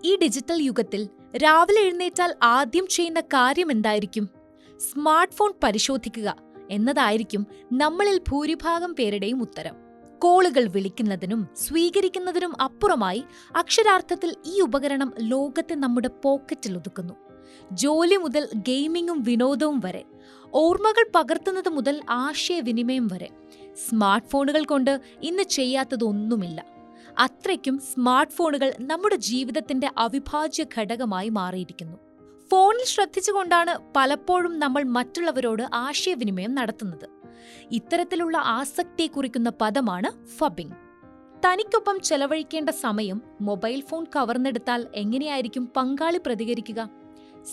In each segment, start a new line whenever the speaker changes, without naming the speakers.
ഈ ഡിജിറ്റൽ യുഗത്തിൽ രാവിലെ എഴുന്നേറ്റാൽ ആദ്യം ചെയ്യുന്ന കാര്യം എന്തായിരിക്കും? സ്മാർട്ട് ഫോൺ പരിശോധിക്കുക എന്നതായിരിക്കും നമ്മളിൽ ഭൂരിഭാഗം പേരുടെയും ഉത്തരം. കോളുകൾ വിളിക്കുന്നതിനും സ്വീകരിക്കുന്നതിനും അപ്പുറമായി അക്ഷരാർത്ഥത്തിൽ ഈ ഉപകരണം ലോകത്തെ നമ്മുടെ പോക്കറ്റിൽ ഒതുക്കുന്നു. ജോലി മുതൽ ഗെയിമിങ്ങും വിനോദവും വരെ, ഓർമ്മകൾ പകർത്തുന്നത് മുതൽ ആശയവിനിമയം വരെ, സ്മാർട്ട് ഫോണുകൾ കൊണ്ട് ഇന്ന് ചെയ്യാത്തതൊന്നുമില്ല. അത്രയ്ക്കും സ്മാർട്ട് ഫോണുകൾ നമ്മുടെ ജീവിതത്തിന്റെ അവിഭാജ്യ ഘടകമായി മാറിയിരിക്കുന്നു. ഫോണിൽ ശ്രദ്ധിച്ചുകൊണ്ടാണ് പലപ്പോഴും നമ്മൾ മറ്റുള്ളവരോട് ആശയവിനിമയം നടത്തുന്നത്. ഇത്തരത്തിലുള്ള ആസക്തിയെ കുറിക്കുന്ന പദമാണ് ഫബിംഗ്. തനിക്കൊപ്പം ചെലവഴിക്കേണ്ട സമയം മൊബൈൽ ഫോൺ കവർന്നെടുത്താൽ എങ്ങനെയായിരിക്കും പങ്കാളി പ്രതികരിക്കുക?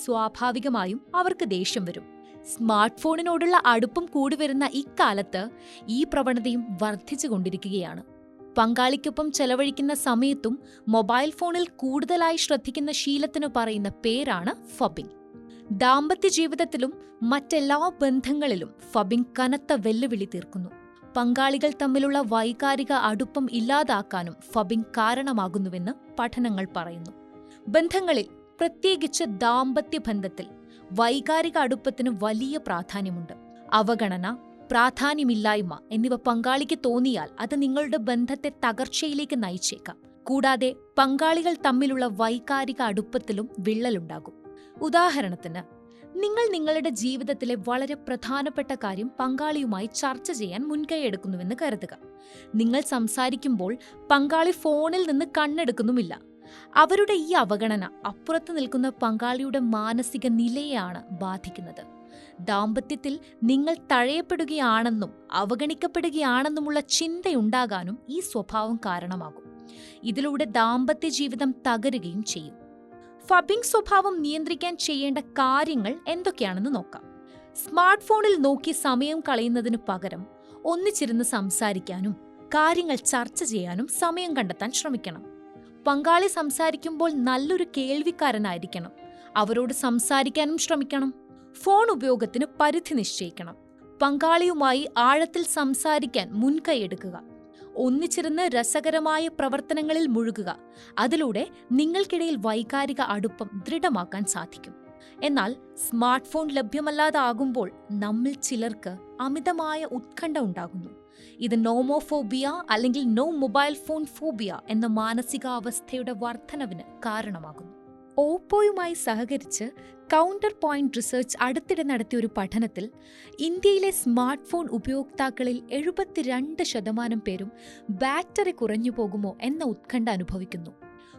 സ്വാഭാവികമായും അവർക്ക് ദേഷ്യം വരും. സ്മാർട്ട് ഫോണിനോടുള്ള അടുപ്പം കൂടി വരുന്ന ഇക്കാലത്ത് ഈ പ്രവണതയും വർദ്ധിച്ചുകൊണ്ടിരിക്കുകയാണ്. പങ്കാളിക്കൊപ്പം ചെലവഴിക്കുന്ന സമയത്തും മൊബൈൽ ഫോണിൽ കൂടുതലായി ശ്രദ്ധിക്കുന്ന ശീലത്തിന് പറയുന്ന പേരാണ് ഫബിംഗ്. ദാമ്പത്യ ജീവിതത്തിലും മറ്റെല്ലാ ബന്ധങ്ങളിലും ഫബിംഗ് കനത്ത വെല്ലുവിളി തീർക്കുന്നു. പങ്കാളികൾ തമ്മിലുള്ള വൈകാരിക അടുപ്പം ഇല്ലാതാക്കാനും ഫബിംഗ് കാരണമാകുന്നുവെന്ന് പഠനങ്ങൾ പറയുന്നു. ബന്ധങ്ങളിൽ, പ്രത്യേകിച്ച് ദാമ്പത്യ ബന്ധത്തിൽ, വൈകാരിക അടുപ്പത്തിന് വലിയ പ്രാധാന്യമുണ്ട്. അവഗണന, പ്രാധാന്യമില്ലായ്മ എന്നിവ പങ്കാളിക്ക് തോന്നിയാൽ അത് നിങ്ങളുടെ ബന്ധത്തെ തകർച്ചയിലേക്ക് നയിച്ചേക്കാം. കൂടാതെ പങ്കാളികൾ തമ്മിലുള്ള വൈകാരിക അടുപ്പത്തിലും വിള്ളലുണ്ടാകും. ഉദാഹരണത്തിന്, നിങ്ങൾ നിങ്ങളുടെ ജീവിതത്തിലെ വളരെ പ്രധാനപ്പെട്ട കാര്യം പങ്കാളിയുമായി ചർച്ച ചെയ്യാൻ മുൻകൈയെടുക്കുന്നുവെന്ന് കരുതുക. നിങ്ങൾ സംസാരിക്കുമ്പോൾ പങ്കാളി ഫോണിൽ നിന്ന് കണ്ണെടുക്കുന്നുമില്ല. അവരുടെ ഈ അവഗണന അപ്പുറത്ത് നിൽക്കുന്ന പങ്കാളിയുടെ മാനസിക നിലയെയാണ് ബാധിക്കുന്നത്. ദാമ്പത്യത്തിൽ നിങ്ങൾ തഴയപ്പെടുകയാണെന്നും അവഗണിക്കപ്പെടുകയാണെന്നുമുള്ള ചിന്തയുണ്ടാകാനും ഈ സ്വഭാവം കാരണമാകും. ഇതിലൂടെ ദാമ്പത്യ ജീവിതം തകരുകയും ചെയ്യും. ഫബിംഗ് സ്വഭാവം നിയന്ത്രിക്കാൻ ചെയ്യേണ്ട കാര്യങ്ങൾ എന്തൊക്കെയാണെന്ന് നോക്കാം. സ്മാർട്ട് ഫോണിൽ നോക്കി സമയം കളയുന്നതിനു പകരം ഒന്നിച്ചിരുന്ന് സംസാരിക്കാനും കാര്യങ്ങൾ ചർച്ച ചെയ്യാനും സമയം കണ്ടെത്താൻ ശ്രമിക്കണം. പങ്കാളി സംസാരിക്കുമ്പോൾ നല്ലൊരു കേൾവിക്കാരനായിരിക്കണം. അവരോട് സംസാരിക്കാനും ശ്രമിക്കണം. ഫോൺ ഉപയോഗത്തിന് പരിധി നിശ്ചയിക്കണം. പങ്കാളിയുമായി ആഴത്തിൽ സംസാരിക്കാൻ മുൻകൈയെടുക്കുക. ഒന്നിച്ചിരുന്ന് രസകരമായ പ്രവർത്തനങ്ങളിൽ മുഴുകുക. അതിലൂടെ നിങ്ങൾക്കിടയിൽ വൈകാരിക അടുപ്പം ദൃഢമാക്കാൻ സാധിക്കും. എന്നാൽ സ്മാർട്ട് ഫോൺ ലഭ്യമല്ലാതാകുമ്പോൾ നമ്മിൽ ചിലർക്ക് അമിതമായ ഉത്കണ്ഠ ഉണ്ടാകുന്നു. ഇത് നോമോഫോബിയ അല്ലെങ്കിൽ നോ മൊബൈൽ ഫോൺ ഫോബിയ എന്ന മാനസികാവസ്ഥയുടെ വർധനവിന് കാരണമാകുന്നു. ഓപ്പോയുമായി സഹകരിച്ച് കൗണ്ടർ പോയിന്റ് റിസർച്ച് അടുത്തിടെ നടത്തിയ ഒരു പഠനത്തിൽ ഇന്ത്യയിലെ സ്മാർട്ട് ഫോൺ ഉപയോക്താക്കളിൽ 72% പേരും ബാറ്ററി കുറഞ്ഞു പോകുമോ എന്ന ഉത്കണ്ഠ അനുഭവിക്കുന്നു.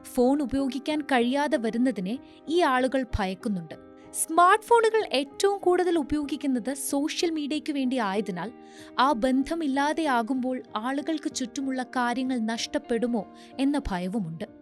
ഫോൺ ഉപയോഗിക്കാൻ കഴിയാതെ വരുന്നതിനെ ഈ ആളുകൾ ഭയക്കുന്നുണ്ട്. സ്മാർട്ട് ഫോണുകൾ ഏറ്റവും കൂടുതൽ ഉപയോഗിക്കുന്നത് സോഷ്യൽ മീഡിയയ്ക്ക് വേണ്ടി ആയതിനാൽ ആ ബന്ധമില്ലാതെയാകുമ്പോൾ ആളുകൾക്ക് ചുറ്റുമുള്ള കാര്യങ്ങൾ നഷ്ടപ്പെടുമോ എന്ന ഭയവുമുണ്ട്.